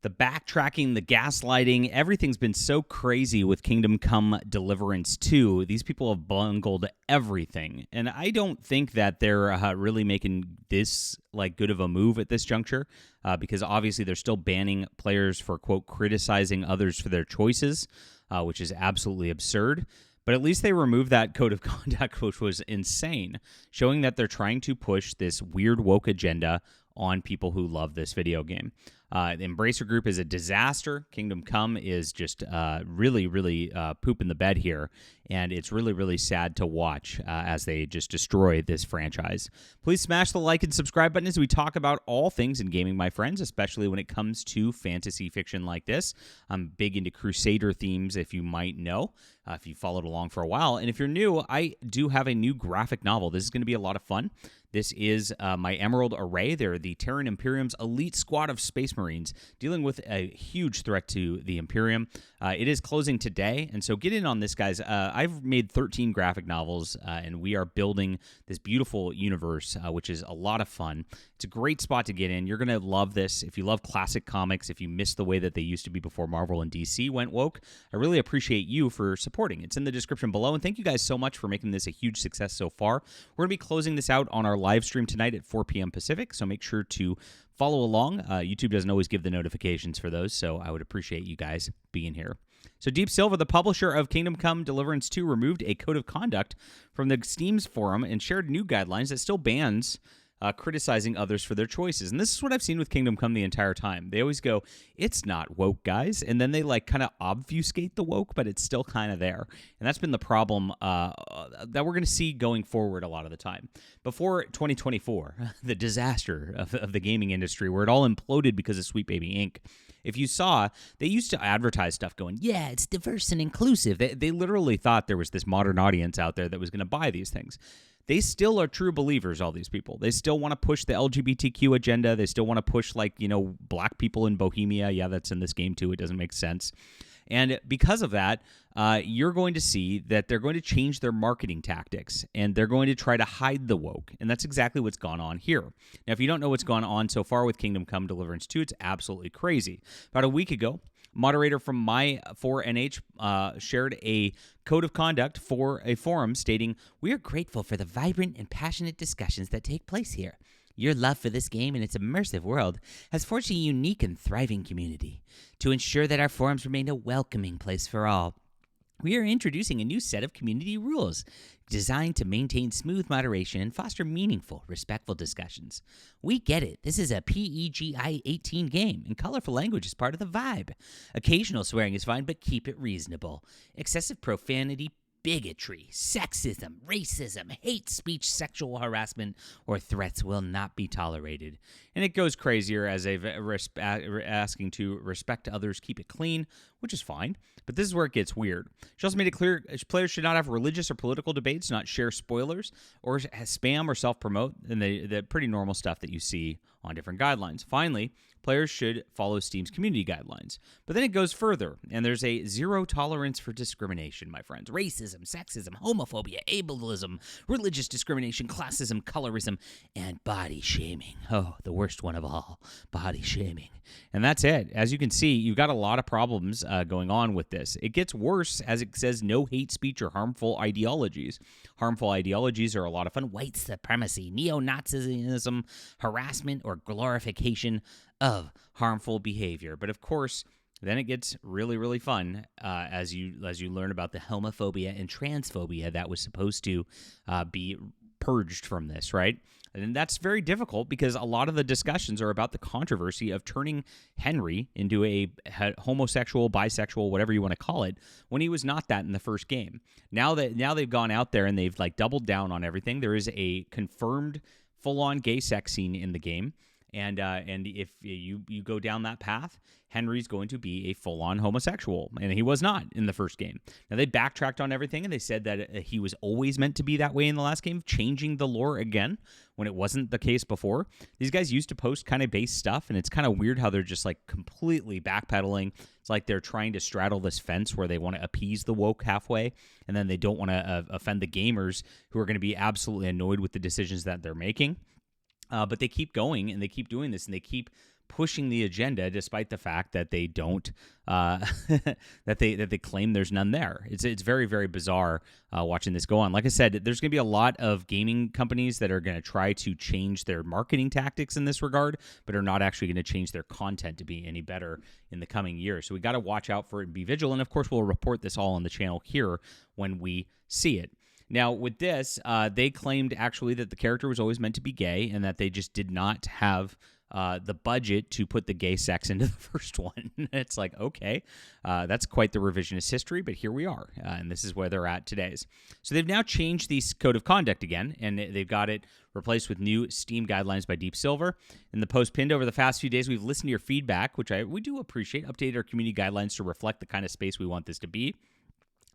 The backtracking, the gaslighting, everything's been so crazy with Kingdom Come Deliverance 2. These people have bungled everything. And I don't think that they're really making this like good of a move at this juncture because obviously they're still banning players for, quote, criticizing others for their choices, which is absolutely absurd. But at least they removed that code of conduct, which was insane, showing that they're trying to push this weird woke agenda on people who love this video game. The Embracer Group is a disaster. Kingdom Come is just really, really pooping the bed here, and it's really, really sad to watch as they just destroy this franchise. Please smash the like and subscribe button as we talk about all things in gaming, my friends, especially when it comes to fantasy fiction like this. I'm big into Crusader themes, if you might know, if you followed along for a while. And if you're new, I do have a new graphic novel. This is going to be a lot of fun. This is my Emerald Array. They're the Terran Imperium's elite squad of Space Marines dealing with a huge threat to the Imperium. It is closing today, and so get in on this, guys. I've made 13 graphic novels, and we are building this beautiful universe, which is a lot of fun. It's a great spot to get in. You're going to love this. If you love classic comics, if you miss the way that they used to be before Marvel and DC went woke, I really appreciate you for supporting. It's in the description below, and thank you guys so much for making this a huge success so far. We're going to be closing this out on our live stream tonight at 4 p.m. Pacific, so make sure to follow along. YouTube doesn't always give the notifications for those, so I would appreciate you guys being here. So Deep Silver, the publisher of Kingdom Come Deliverance 2, removed a code of conduct from the Steam's forum and shared new guidelines that still bans criticizing others for their choices. And this is what I've seen with Kingdom Come the entire time. They always go, it's not woke, guys. And then they like kind of obfuscate the woke, but it's still kind of there. And that's been the problem that we're going to see going forward a lot of the time. Before 2024, the disaster of the gaming industry where it all imploded because of Sweet Baby Inc., if you saw, they used to advertise stuff going, yeah, it's diverse and inclusive. They literally thought there was this modern audience out there that was going to buy these things. They still are true believers, all these people. They still want to push the LGBTQ agenda. They still want to push, like, you know, black people in Bohemia. Yeah, that's in this game, too. It doesn't make sense. And because of that, you're going to see that they're going to change their marketing tactics, and they're going to try to hide the woke. And that's exactly what's gone on here. Now, if you don't know what's gone on so far with Kingdom Come Deliverance 2, it's absolutely crazy. About a week ago, moderator from My4NH shared a code of conduct for a forum stating, "We are grateful for the vibrant and passionate discussions that take place here. Your love for this game and its immersive world has forged a unique and thriving community. To ensure that our forums remain a welcoming place for all, we are introducing a new set of community rules designed to maintain smooth moderation and foster meaningful, respectful discussions. We get it. This is a PEGI 18 game, and colorful language is part of the vibe. Occasional swearing is fine, but keep it reasonable. Excessive profanity, bigotry, sexism, racism, hate speech, sexual harassment, or threats will not be tolerated." And it goes crazier as they've asking to respect others, keep it clean, which is fine. But this is where it gets weird. She also made it clear players should not have religious or political debates, not share spoilers, or spam or self-promote, and the pretty normal stuff that you see on different guidelines. Finally, players should follow Steam's community guidelines. But then it goes further, and there's a zero tolerance for discrimination, my friends. Racism, sexism, homophobia, ableism, religious discrimination, classism, colorism, and body shaming. Oh, the worst one of all, body shaming. And that's it. As you can see, you've got a lot of problems going on with this. It gets worse as it says no hate speech or harmful ideologies. Harmful ideologies are a lot of fun. White supremacy, neo-Nazism, harassment, or glorification of harmful behavior. But of course, then it gets really, really fun as you learn about the homophobia and transphobia that was supposed to be purged from this, right? And that's very difficult because a lot of the discussions are about the controversy of turning Henry into a homosexual, bisexual, whatever you want to call it, when he was not that in the first game. Now they've gone out there and they've like doubled down on everything. There is a confirmed full-on gay sex scene in the game. And if you go down that path, Henry's going to be a full-on homosexual, and he was not in the first game. Now, they backtracked on everything, and they said that he was always meant to be that way in the last game, changing the lore again when it wasn't the case before. These guys used to post kind of base stuff, and it's kind of weird how they're just like completely backpedaling. It's like they're trying to straddle this fence where they want to appease the woke halfway, and then they don't want to offend the gamers who are going to be absolutely annoyed with the decisions that they're making. But they keep going, and they keep doing this, and they keep pushing the agenda, despite the fact that they don't that they claim there's none there. It's very, very bizarre watching this go on. Like I said, there's going to be a lot of gaming companies that are going to try to change their marketing tactics in this regard, but are not actually going to change their content to be any better in the coming years. So we got to watch out for it and be vigilant. Of course, we'll report this all on the channel here when we see it. Now, with this, they claimed actually that the character was always meant to be gay and that they just did not have the budget to put the gay sex into the first one. It's like, okay, that's quite the revisionist history, but here we are, and this is where they're at today. So they've now changed the code of conduct again, and they've got it replaced with new Steam guidelines by Deep Silver. In the post pinned over the past few days, we've listened to your feedback, which we do appreciate, updated our community guidelines to reflect the kind of space we want this to be.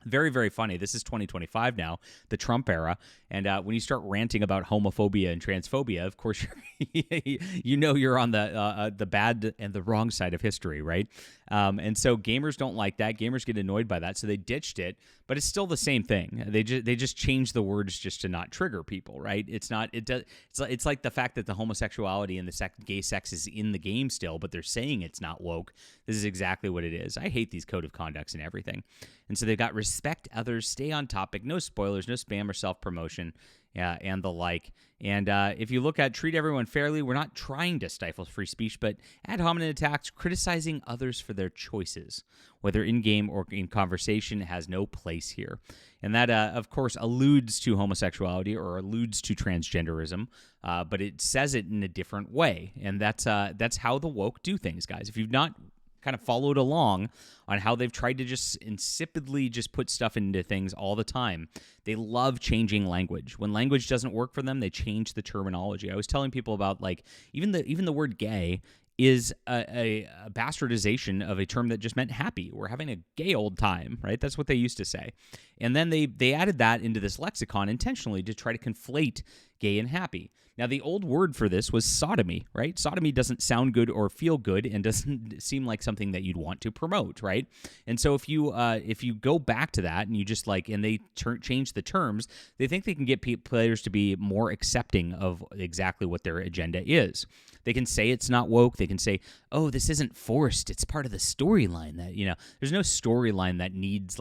Very, very funny. This is 2025 now, the Trump era. And when you start ranting about homophobia and transphobia, of course, you know you're on the bad and the wrong side of history, right? And so gamers don't like that. Gamers get annoyed by that, so they ditched it. But it's still the same thing. They just changed the words just to not trigger people, right? It's not. It's like the fact that the homosexuality and the gay sex is in the game still, but they're saying it's not woke. This is exactly what it is. I hate these code of conducts and everything. And so they've got respect others, stay on topic, no spoilers, no spam or self-promotion, and the like. And if you look at treat everyone fairly, we're not trying to stifle free speech, but ad hominem attacks, criticizing others for their choices, whether in-game or in conversation, has no place here. And that, of course, alludes to homosexuality or alludes to transgenderism, but it says it in a different way. And that's how the woke do things, guys. If you've not kind of followed along on how they've tried to just insipidly just put stuff into things all the time. They love changing language. When language doesn't work for them, they change the terminology. I was telling people about, like, even the word gay is a bastardization of a term that just meant happy. We're having a gay old time, right? That's what they used to say. And then they added that into this lexicon intentionally to try to conflate gay and happy. Now, the old word for this was sodomy, right? Sodomy doesn't sound good or feel good and doesn't seem like something that you'd want to promote, right? And so if you go back to that and you just and they change the terms, they think they can get players to be more accepting of exactly what their agenda is. They can say it's not woke. They can say, oh, this isn't forced. It's part of the storyline. That, there's no storyline that needs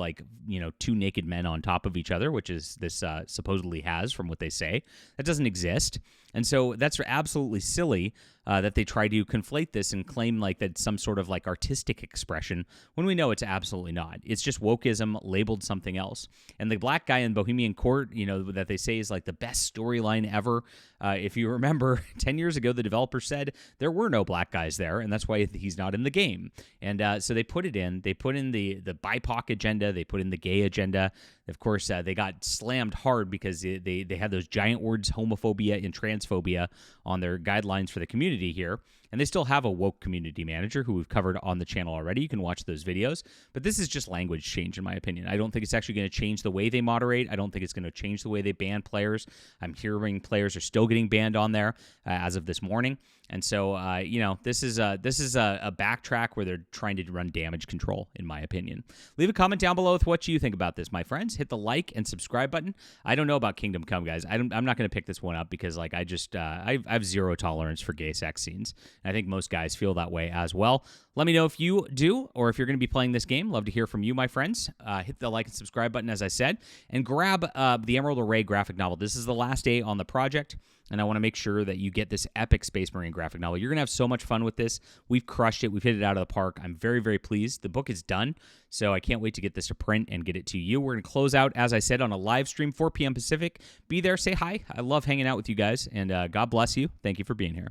two naked men on top of each other, which is this supposedly has from what they say. That doesn't exist. And so that's absolutely silly that they try to conflate this and claim like that's some sort of artistic expression when we know it's absolutely not. It's just wokeism labeled something else. And the black guy in Bohemian Court, that they say is the best storyline ever. If you remember, 10 years ago, the developer said there were no black guys there, and that's why he's not in the game. And so they put it in. They put in the BIPOC agenda. They put in the gay agenda. Of course, they got slammed hard because they had those giant words, homophobia and transphobia, on their guidelines for the community here. And they still have a woke community manager who we've covered on the channel already. You can watch those videos. But this is just language change, in my opinion. I don't think it's actually going to change the way they moderate. I don't think it's going to change the way they ban players. I'm hearing players are still getting banned on there as of this morning. And so, this is a backtrack where they're trying to run damage control, in my opinion. Leave a comment down below with what you think about this, my friends. Hit the like and subscribe button. I don't know about Kingdom Come, guys. I'm not going to pick this one up because, I have zero tolerance for gay sex scenes. And I think most guys feel that way as well. Let me know if you do, or if you're going to be playing this game. Love to hear from you, my friends. Hit the like and subscribe button, as I said, and grab the Emerald Array graphic novel. This is the last day on the project, and I want to make sure that you get this epic Space Marine graphic novel. You're going to have so much fun with this. We've crushed it. We've hit it out of the park. I'm very, very pleased. The book is done, so I can't wait to get this to print and get it to you. We're going to close out, as I said, on a live stream, 4 p.m. Pacific. Be there. Say hi. I love hanging out with you guys, and God bless you. Thank you for being here.